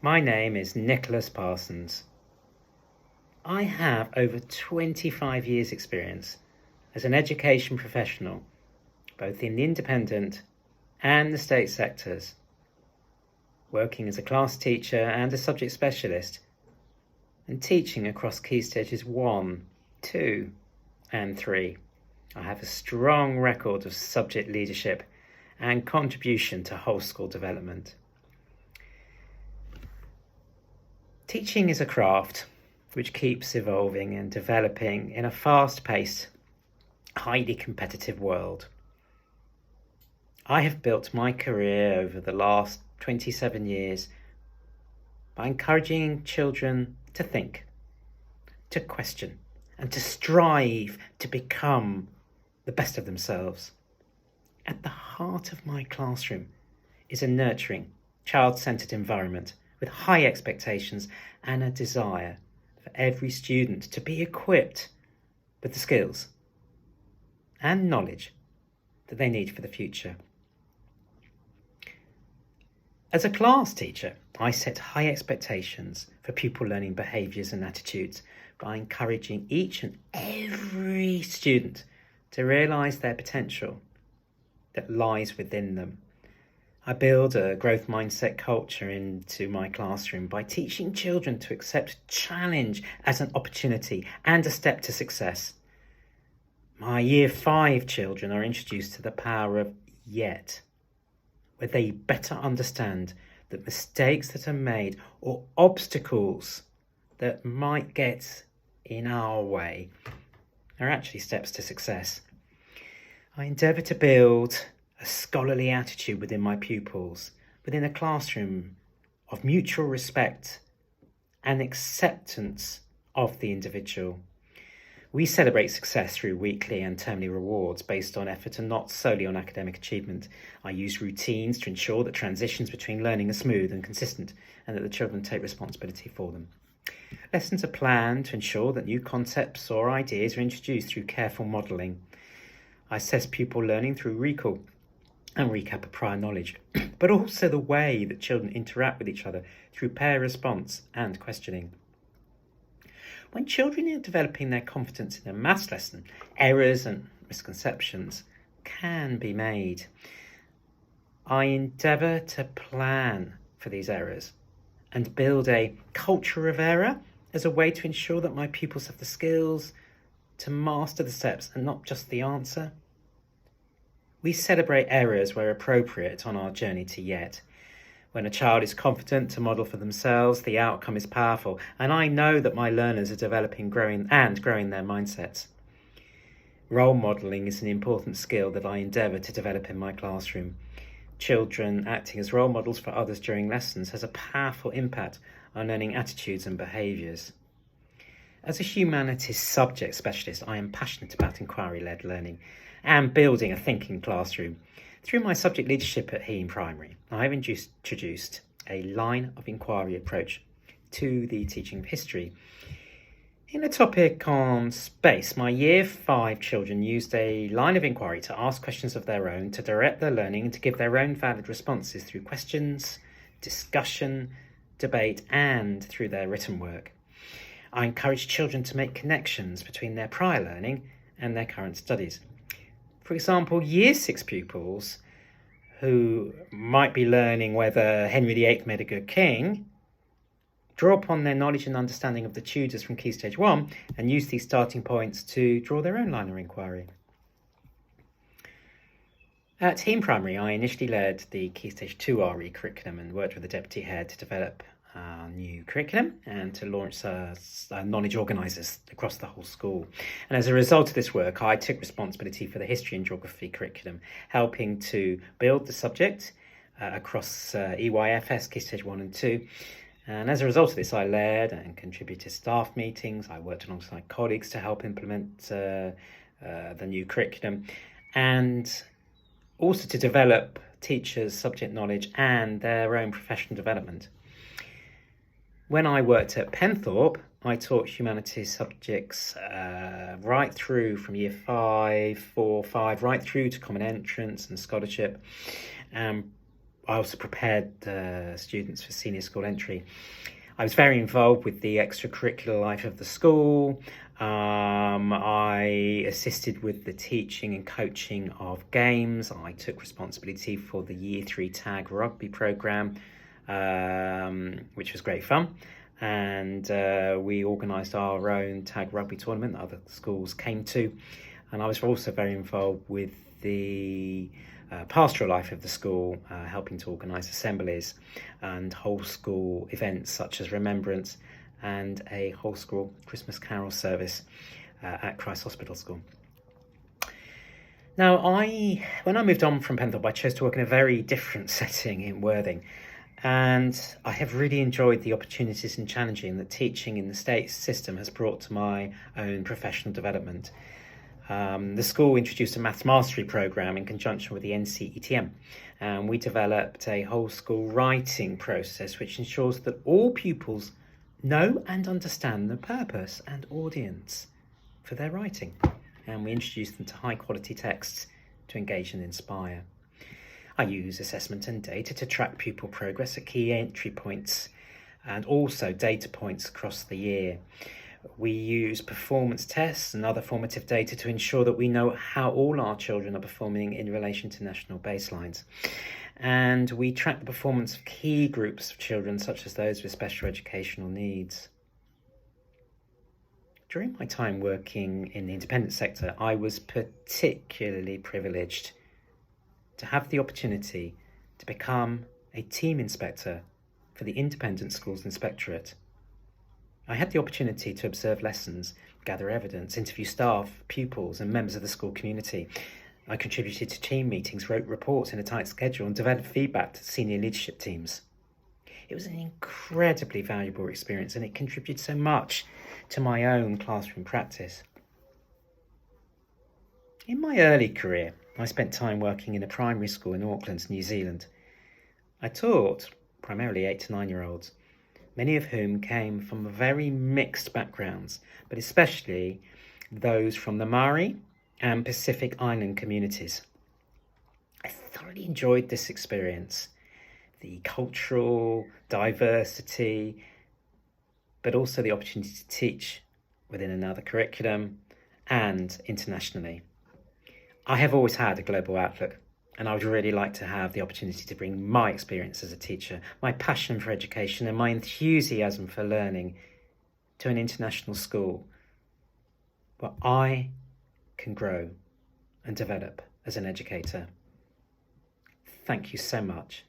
My name is Nicholas Parsons. I have over 25 years experience as an education professional, both in the independent and the state sectors, working as a class teacher and a subject specialist, and teaching across Key Stages 1, 2 and 3. I have a strong record of subject leadership and contribution to whole school development. Teaching is a craft which keeps evolving and developing in a fast-paced, highly competitive world. I have built my career over the last 27 years by encouraging children to think, to question, and to strive to become the best of themselves. At the heart of my classroom is a nurturing, child-centered environment with high expectations and a desire for every student to be equipped with the skills and knowledge that they need for the future. As a class teacher, I set high expectations for pupil learning behaviours and attitudes by encouraging each and every student to realise their potential that lies within them. I build a growth mindset culture into my classroom by teaching children to accept challenge as an opportunity and a step to success. My Year 5 children are introduced to the power of yet, where they better understand that mistakes that are made or obstacles that might get in our way are actually steps to success. I endeavour to build a scholarly attitude within my pupils, within a classroom of mutual respect and acceptance of the individual. We celebrate success through weekly and termly rewards based on effort and not solely on academic achievement. I use routines to ensure that transitions between learning are smooth and consistent and that the children take responsibility for them. Lessons are planned to ensure that new concepts or ideas are introduced through careful modelling. I assess pupil learning through recall and recap of prior knowledge, but also the way that children interact with each other through pair response and questioning. When children are developing their confidence in a maths lesson, errors and misconceptions can be made. I endeavour to plan for these errors and build a culture of error as a way to ensure that my pupils have the skills to master the steps and not just the answer. We celebrate errors where appropriate on our journey to yet. When a child is confident to model for themselves, the outcome is powerful, and I know that my learners are developing, growing their mindsets. Role modelling is an important skill that I endeavour to develop in my classroom. Children acting as role models for others during lessons has a powerful impact on learning attitudes and behaviours. As a humanities subject specialist, I am passionate about inquiry-led learning and building a thinking classroom. Through my subject leadership at Heem Primary, I have introduced a line of inquiry approach to the teaching of history. In a topic on space, my Year 5 children used a line of inquiry to ask questions of their own, to direct their learning and to give their own valid responses through questions, discussion, debate and through their written work. I encourage children to make connections between their prior learning and their current studies. For example, Year 6 pupils who might be learning whether Henry VIII made a good king draw upon their knowledge and understanding of the Tudors from Key Stage 1 and use these starting points to draw their own line of inquiry. At Heem Primary, I initially led the Key Stage 2 RE curriculum and worked with the deputy head to develop our new curriculum and to launch knowledge organisers across the whole school. And as a result of this work, I took responsibility for the history and geography curriculum, helping to build the subject across EYFS, Key Stage 1 and 2. And as a result of this, I led and contributed staff meetings. I worked alongside colleagues to help implement the new curriculum and also to develop teachers' subject knowledge and their own professional development. When I worked at Penthorpe, I taught humanities subjects right through from Year 5, 4, 5, right through to Common Entrance and Scholarship. I also prepared students for senior school entry. I was very involved with the extracurricular life of the school. I assisted with the teaching and coaching of games. I took responsibility for the Year 3 tag rugby programme, which was great fun. And we organised our own tag rugby tournament that other schools came to. And I was also very involved with the pastoral life of the school, helping to organise assemblies and whole school events such as Remembrance and a whole school Christmas carol service at Christ Hospital School. Now, when I moved on from Penthorpe, I chose to work in a very different setting in Worthing, and I have really enjoyed the opportunities and challenging that teaching in the state system has brought to my own professional development. The school introduced a Maths Mastery programme in conjunction with the NCETM, and we developed a whole school writing process which ensures that all pupils know and understand the purpose and audience for their writing, and we introduced them to high quality texts to engage and inspire. I use assessment and data to track pupil progress at key entry points and also data points across the year. We use performance tests and other formative data to ensure that we know how all our children are performing in relation to national baselines. And we track the performance of key groups of children, such as those with special educational needs. During my time working in the independent sector, I was particularly privileged to have the opportunity to become a team inspector for the Independent Schools Inspectorate. I had the opportunity to observe lessons, gather evidence, interview staff, pupils and members of the school community. I contributed to team meetings, wrote reports in a tight schedule and developed feedback to senior leadership teams. It was an incredibly valuable experience and it contributed so much to my own classroom practice. In my early career, I spent time working in a primary school in Auckland, New Zealand. I taught primarily 8 to 9-year-olds, many of whom came from very mixed backgrounds, but especially those from the Maori and Pacific Island communities. I thoroughly enjoyed this experience, the cultural diversity, but also the opportunity to teach within another curriculum and internationally. I have always had a global outlook, and I would really like to have the opportunity to bring my experience as a teacher, my passion for education and my enthusiasm for learning to an international school where I can grow and develop as an educator. Thank you so much